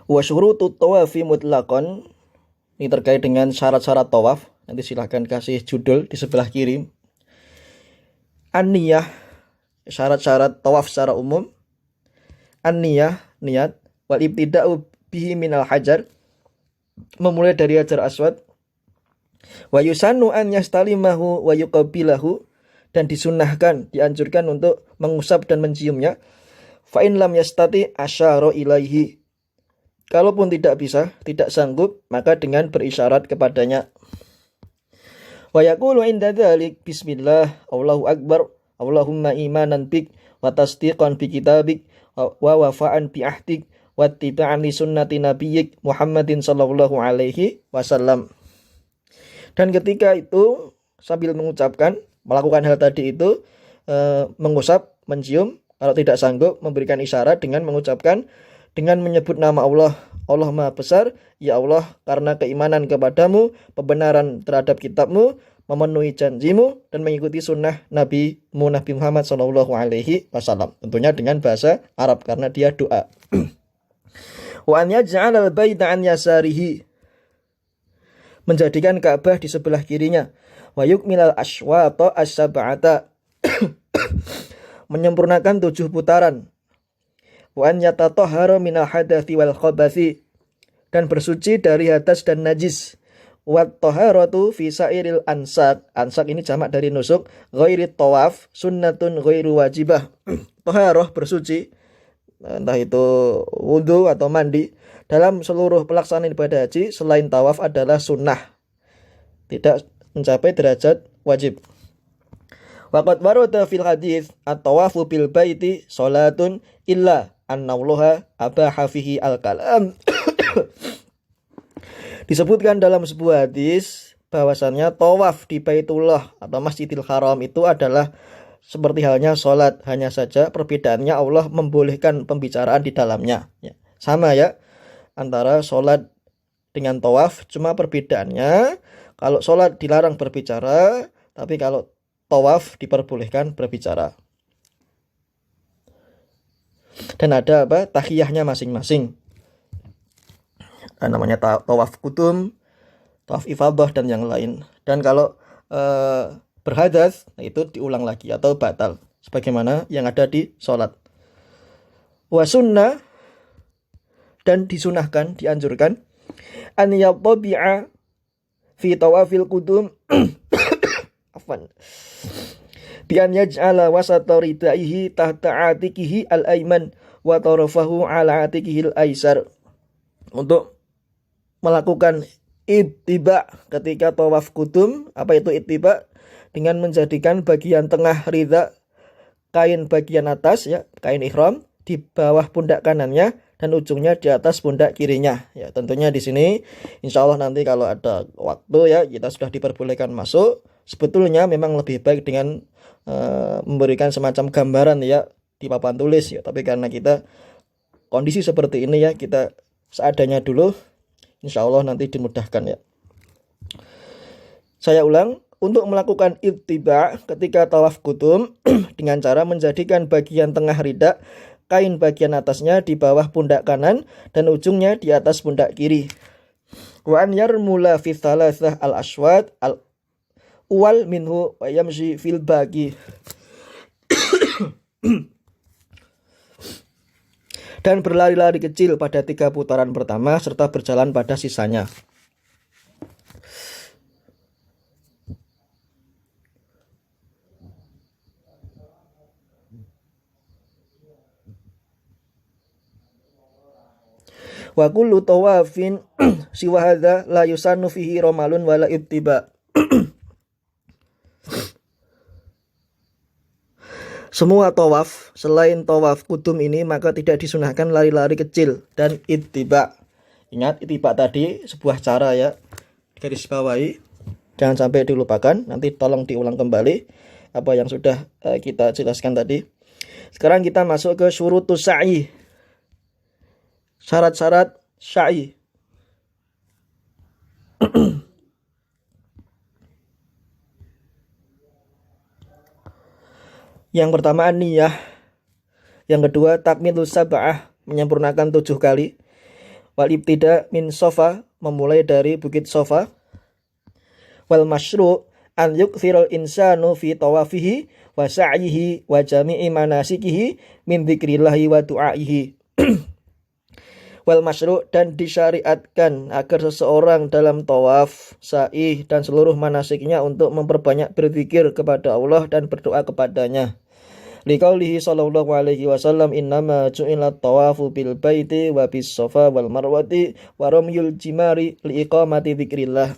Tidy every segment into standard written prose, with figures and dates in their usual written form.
Wa syurutut tawafi mutlaqan. Ini terkait dengan syarat-syarat tawaf. Nanti silahkan kasih judul di sebelah kiri. An-niyah, syarat-syarat tawaf secara umum. An-niyah, niat. Wal ibtida'u bihi minal hajar, memulai dari hajar aswad. Wa yusannu an yastalimahu wa yuqabilahu, dan disunahkan, dianjurkan untuk mengusap dan menciumnya. Fa in lam yastati asyara ilaihi, kalaupun tidak bisa, tidak sanggup, maka dengan berisyarat kepadanya. Wa yaqulu inda dzalik bismillah, Allahu akbar, Allahumma imanan bik wa tasdiqan bi kitabik wa wafa'an bi ahdik wa ittiba'an li sunnati nabiyyik Muhammadin sallallahu alaihi wasallam. Dan ketika itu sambil mengucapkan, melakukan hal tadi itu, mengusap, mencium, kalau tidak sanggup memberikan isyarat dengan mengucapkan, dengan menyebut nama Allah. Allah Maha Besar, ya Allah, karena keimanan kepadamu, pembenaran terhadap kitabmu, memenuhi janjimu, dan mengikuti sunnah Nabi Muhammad sallallahu alaihi wasallam. Tentunya dengan bahasa Arab karena dia doa. Wa an yaj'ala al-baita an yasarihi, menjadikan Ka'bah di sebelah kirinya. Wa yukmilal aswata as-sab'ata, menyempurnakan 7 putaran. Wa an yatatahhara minal hadathi wal khabathi, dan bersuci dari hadas dan najis. Wa taharatu fi sairil ansak, ansak ini jamak dari nusuk, ghairi tawaf sunnatun ghairu wajibah. Taharah, bersuci, entah itu wudu atau mandi, dalam seluruh pelaksanaan ibadah haji selain tawaf adalah sunnah, tidak mencapai derajat wajib. Waqad warada fil hadits at-tawafu bil baiti salatun illa annallaha abaha fihi al-kalam. Disebutkan dalam sebuah hadis bahwasannya tawaf di Baitullah atau Masjidil Haram itu adalah seperti halnya sholat, hanya saja perbedaannya Allah membolehkan pembicaraan di dalamnya. Ya, sama ya antara sholat dengan tawaf, cuma perbedaannya kalau sholat dilarang berbicara, tapi kalau tawaf diperbolehkan berbicara. Dan ada tahiyahnya masing-masing. Namanya tawaf kudum, tawaf ifadah, dan yang lain. Dan kalau berhadas, itu diulang lagi atau batal, sebagaimana yang ada di sholat. Wa sunnah, dan disunahkan, dianjurkan, an yatabi'a fi tawafil kudum afwan bi an yaj'ala wasata ridaihi tahta atikihi al-ayman wa tarafahu ala atikihi al-aysar, untuk melakukan ittiba ketika tawaf kudum. Apa itu ittiba? Dengan menjadikan bagian tengah ridha, kain bagian atas ya, kain ihram, di bawah pundak kanannya dan ujungnya di atas pundak kirinya. Ya, tentunya di sini insyaallah nanti kalau ada waktu ya, kita sudah diperbolehkan masuk. Sebetulnya memang lebih baik dengan memberikan semacam gambaran ya di papan tulis ya, tapi karena kita kondisi seperti ini ya, kita seadanya dulu. Insyaallah nanti dimudahkan ya. Saya ulang, untuk melakukan ittiba ketika tawaf kudum dengan cara menjadikan bagian tengah rida, kain bagian atasnya di bawah pundak kanan dan ujungnya di atas pundak kiri. Wa an yarmula fi thalathah al-aswad al-uwal minhu wa yamshi fil baqi. Dan berlari-lari kecil pada 3 putaran pertama serta berjalan pada sisanya. Wa kullu tawafin siwa hadza la yusannu fihi ramalun wala ibtiba. Semua tawaf selain tawaf kudum ini maka tidak disunahkan lari-lari kecil dan ittiba. Ingat, ittiba tadi sebuah cara ya, garis bawahi, jangan sampai dilupakan. Nanti tolong diulang kembali apa yang sudah kita jelaskan tadi. Sekarang kita masuk ke syurutus sa'i, syarat-syarat sa'i. Yang pertama niyah, yang kedua takmilus sab'ah, menyempurnakan 7 kali. Wal ibtida min Sofa, memulai dari Bukit Sofa. Wal masyru' an yukthirul insanu fi tawafihi wa sa'yihi wa jami'i manasikihi min dzikrillahi wa du'aihi. Wal masyru', dan disyariatkan agar seseorang dalam tawaf, sa'i, dan seluruh manasiknya untuk memperbanyak berzikir kepada Allah dan berdoa kepadanya. Liqaulihi sallallahu alaihi wasallam, innama ju'ila tawafu bil baiti wa bis safa wal marwati wa ramyul jimari liiqamati dzikrillah.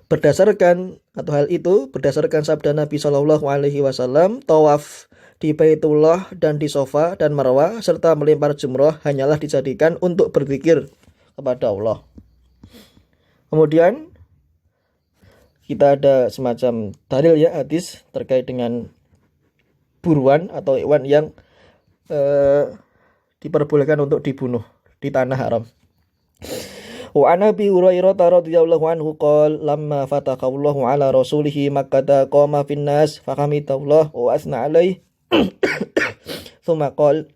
Berdasarkan atau hal itu berdasarkan sabda Nabi sallallahu alaihi wasallam, tawaf di Baitullah dan di Safa dan Marwah serta melempar jumrah hanyalah dijadikan untuk berzikir kepada Allah. Kemudian kita ada semacam dalil ya, hadis terkait dengan buruan atau hewan yang diperbolehkan untuk dibunuh di tanah haram. Wa an Abi Hurairah radhiyallahu anhu qala lamma fataqallahu ala rasulihi Makkah qama fin nas fahamidallah wa asna alaihi thumma qala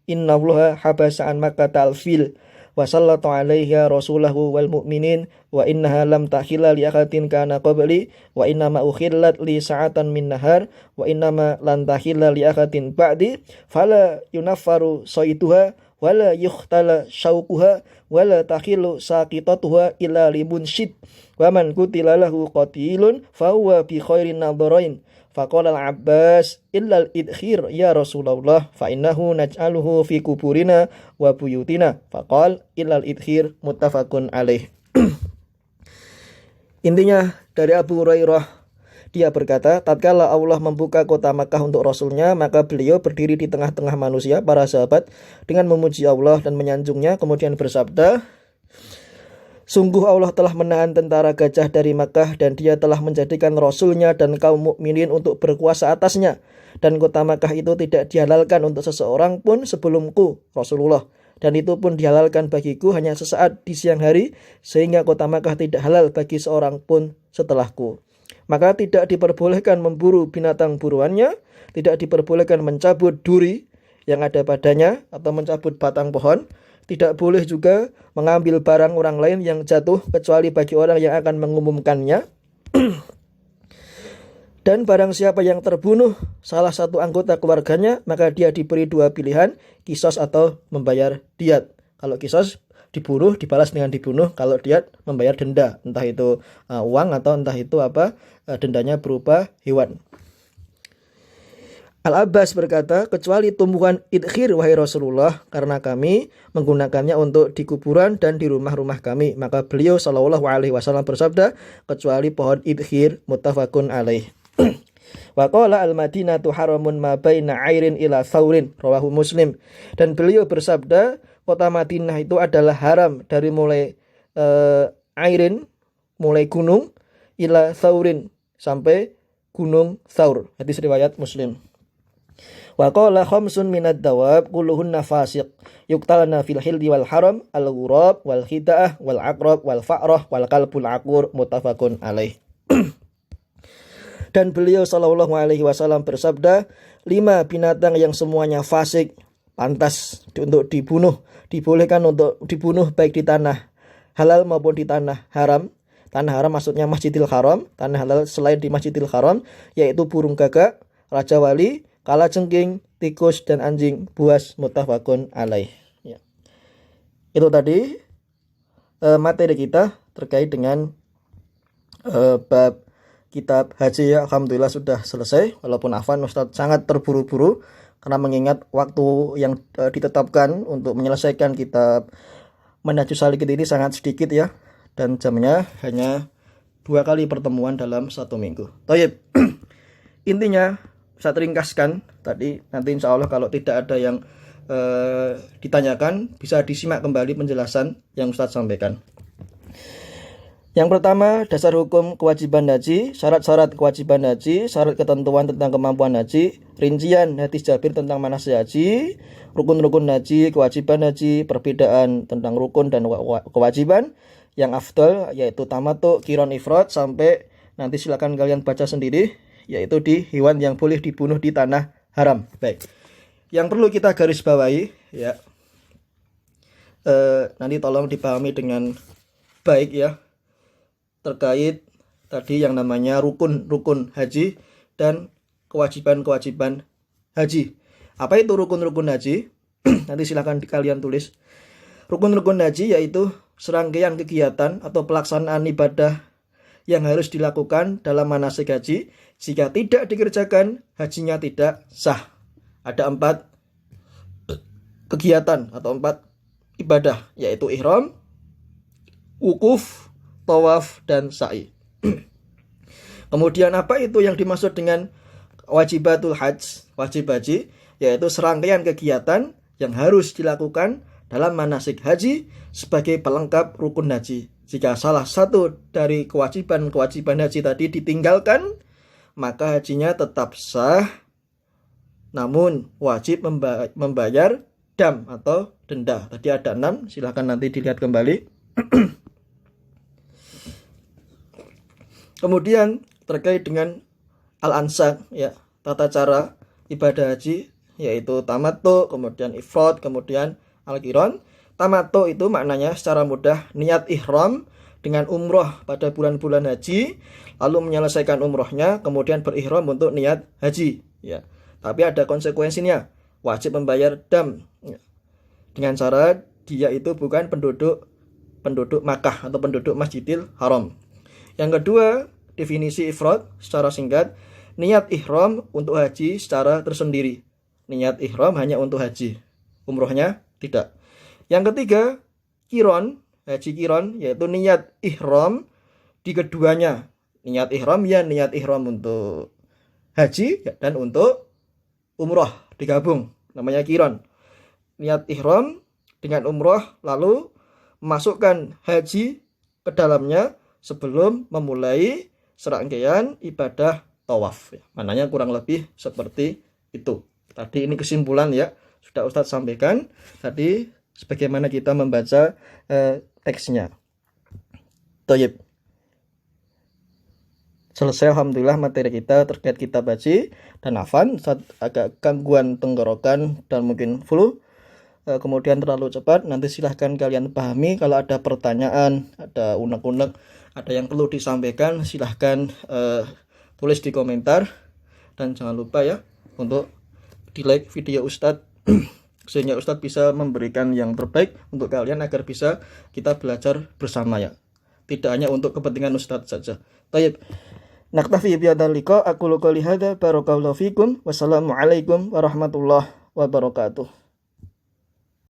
inna allaha habasa an Makkah al-fil wa sallatu alaiha rasulahu wal mu'minin wa innaha lam tahilla li akhatin kana qabli wa innama ukhillat li sa'atan min nahar wa innama lan tahilla li akhatin ba'di fala yunaffaru saituha wala yukhtala syauquha wala takhilu saqitatuha illa libunshid wa man qutila lahu qatilun fa huwa bi khairin nadharain. Faqala al-Abbas illa al-idkhir ya Rasulullah fa innahu naj'aluhu fi kuburina wa buyutina. Faqal illa al-idkhir, muttafaqun alaih. Intinya dari Abu Hurairah, dia berkata, tatkala Allah membuka kota Makkah untuk Rasulnya, maka beliau berdiri di tengah-tengah manusia, para sahabat, dengan memuji Allah dan menyanjungnya, kemudian bersabda, sungguh Allah telah menahan tentara gajah dari Makkah dan dia telah menjadikan Rasulnya dan kaum mukminin untuk berkuasa atasnya. Dan kota Makkah itu tidak dihalalkan untuk seseorang pun sebelumku, Rasulullah. Dan itu pun dihalalkan bagiku hanya sesaat di siang hari, sehingga kota Makkah tidak halal bagi seorang pun setelahku. Maka tidak diperbolehkan memburu binatang buruannya, tidak diperbolehkan mencabut duri yang ada padanya atau mencabut batang pohon. Tidak boleh juga mengambil barang orang lain yang jatuh kecuali bagi orang yang akan mengumumkannya. Dan barang siapa yang terbunuh salah satu anggota keluarganya, maka dia diberi dua pilihan, qisas atau membayar diat. Kalau qisas dibunuh dibalas dengan dibunuh, kalau diat membayar denda, entah itu uang atau entah itu dendanya berupa hewan. Al-Abbas berkata, kecuali tumbuhan idkhir wahai Rasulullah, karena kami menggunakannya untuk di kuburan dan di rumah-rumah kami. Maka beliau sallallahu alaihi wasallam bersabda, kecuali pohon idkhir, muttafaqun alaih. Wa qala al-Madinatu haramun ma baina 'airin ila thaurin, rawahu Muslim. Dan beliau bersabda, kota Madinah itu adalah haram dari mulai airin, mulai gunung, ila thaurin, sampai gunung Thaur. Hadis riwayat Muslim. Wa qala khamsun minad dawab kulluhunna fasiq yuqtalna fil hilli wal haram al-ghurab wal khida'ah wal aqrab wal fa'rah wal qalbul aqur, muttafaqun alaih. Dan beliau sallallahu alaihi wasallam bersabda, 5 binatang yang semuanya fasik pantas untuk dibunuh, dibolehkan untuk dibunuh baik di tanah halal maupun di tanah haram. Tanah haram maksudnya Masjidil Haram, tanah halal selain di Masjidil Haram, yaitu burung gagak, raja wali, kalajengking, tikus, dan anjing buas, muttafaqun alaih. Ya. Itu tadi materi kita terkait dengan bab kitab haji ya. Alhamdulillah sudah selesai, walaupun Afwan Ustaz sangat terburu-buru karena mengingat waktu yang ditetapkan untuk menyelesaikan kitab Manhajus Salikin ini sangat sedikit ya, dan jamnya hanya 2 kali pertemuan dalam 1 minggu. Tayyib. Intinya saya ringkaskan tadi, nanti insya Allah kalau tidak ada yang ditanyakan bisa disimak kembali penjelasan yang Ustaz sampaikan. Yang pertama, dasar hukum kewajiban haji, syarat-syarat kewajiban haji, syarat ketentuan tentang kemampuan haji, rincian hadis Jabir tentang manasik haji, rukun-rukun haji, kewajiban haji, perbedaan tentang rukun dan kewajiban, yang afdal yaitu tamattu, qiron, ifrad, sampai nanti silakan kalian baca sendiri, yaitu di hewan yang boleh dibunuh di tanah haram. Baik. Yang perlu kita garis bawahi ya, nanti tolong dipahami dengan baik ya, terkait tadi yang namanya rukun haji dan kewajiban haji. Apa itu rukun haji? Nanti silahkan kalian tulis. Rukun haji yaitu serangkaian kegiatan atau pelaksanaan ibadah yang harus dilakukan dalam manasik haji. Jika tidak dikerjakan, hajinya tidak sah. Ada 4 kegiatan atau 4 ibadah, yaitu ihram, wukuf, tawaf, dan sa'i. Kemudian apa itu yang dimaksud dengan wajibatul hajj, wajib haji? Yaitu serangkaian kegiatan yang harus dilakukan dalam manasik haji sebagai pelengkap rukun haji. Jika salah satu dari kewajiban haji tadi ditinggalkan, maka hajinya tetap sah, namun wajib membayar dam atau denda. Tadi ada 6, silahkan nanti dilihat kembali. Kemudian terkait dengan al-ansak ya, tata cara ibadah haji, yaitu tamattu, kemudian ifrad, kemudian al-qiran. Tamattu itu maknanya secara mudah niat ihram dengan umroh pada bulan-bulan haji, lalu menyelesaikan umrohnya, kemudian berihram untuk niat haji ya. Tapi ada konsekuensinya, wajib membayar dam ya, dengan syarat dia itu bukan penduduk Makkah atau penduduk Masjidil Haram. Yang kedua, definisi ifrad secara singkat, niat ihram untuk haji secara tersendiri. Niat ihram hanya untuk haji, umrohnya tidak. Yang ketiga, qiron, haji qiron, yaitu niat ihram di keduanya. Niat ihram ya niat ihram untuk haji dan untuk umroh digabung, namanya qiron. Niat ihram dengan umroh lalu masukkan haji ke dalamnya sebelum memulai serangkaian ibadah tawaf ya. Mananya kurang lebih seperti itu. Tadi ini kesimpulan ya, sudah Ustadz sampaikan tadi sebagaimana kita membaca teksnya. Thayyib. Selesai alhamdulillah materi kita terkait kitab haji dan afan. Saat agak gangguan tenggorokan dan mungkin flu, kemudian terlalu cepat, nanti silahkan kalian pahami. Kalau ada pertanyaan, ada unek-unek, ada yang perlu disampaikan, silahkan tulis di komentar. Dan jangan lupa ya untuk di like video Ustadz sehingga Ustadz bisa memberikan yang terbaik untuk kalian agar bisa kita belajar bersama ya, tidak hanya untuk kepentingan Ustadz saja. Baik, naktafi bihadzal liqa, aqulu qouli hadza, barakallahu fikum, wassalamualaikum warahmatullahi wabarakatuh.